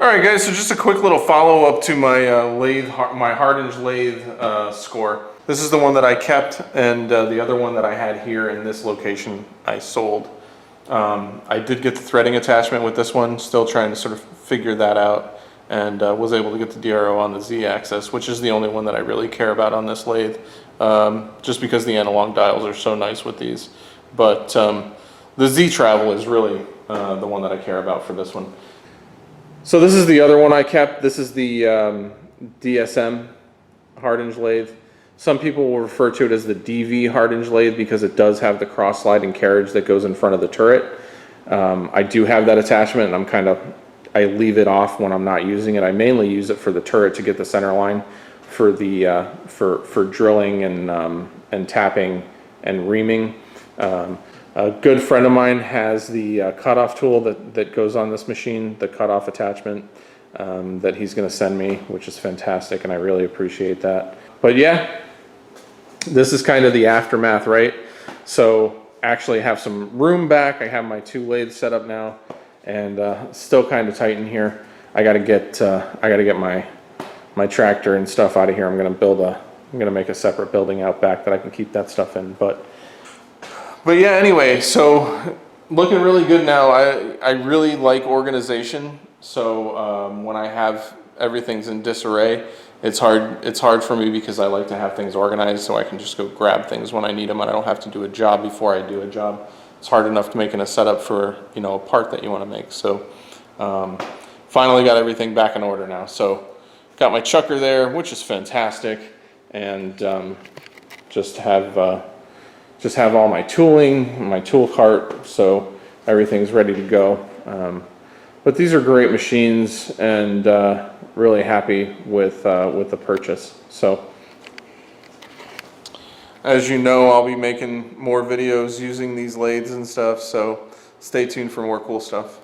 Alright guys, so just a quick little follow-up to my my Hardinge lathe score. This is the one that I kept, and the other one that I had here in this location I sold. I did get the threading attachment with this one, still trying to sort of figure that out, and was able to get the DRO on the Z-axis, which is the only one that I really care about on this lathe, just because the analog dials are so nice with these. But the Z-travel is really the one that I care about for this one. So this is the other one I kept. This is the DSM Hardinge lathe. Some people will refer to it as the DV Hardinge lathe because it does have the cross-sliding carriage that goes in front of the turret. I do have that attachment, and I leave it off when I'm not using it. I mainly use it for the turret to get the center line for the for drilling and tapping and reaming. A good friend of mine has the cutoff tool that goes on this machine, the cutoff attachment that he's going to send me, which is fantastic, and I really appreciate that. But yeah, this is kind of the aftermath, right? So actually have some room back. I have my two lathes set up now, and still kind of tight in here. I got to get my tractor and stuff out of here. I'm going to make a separate building out back that I can keep that stuff in. But yeah, anyway, so looking really good now. I really like organization. So when I have everything's in disarray, it's hard for me because I like to have things organized so I can just go grab things when I need them and I don't have to do a job before I do a job. It's hard enough to making a setup for, you know, a part that you want to make. So finally got everything back in order now. So got my chucker there, which is fantastic, and just have all my tooling, my tool cart, so everything's ready to go. But these are great machines, and really happy with the purchase. So, as you know, I'll be making more videos using these lathes and stuff, so stay tuned for more cool stuff.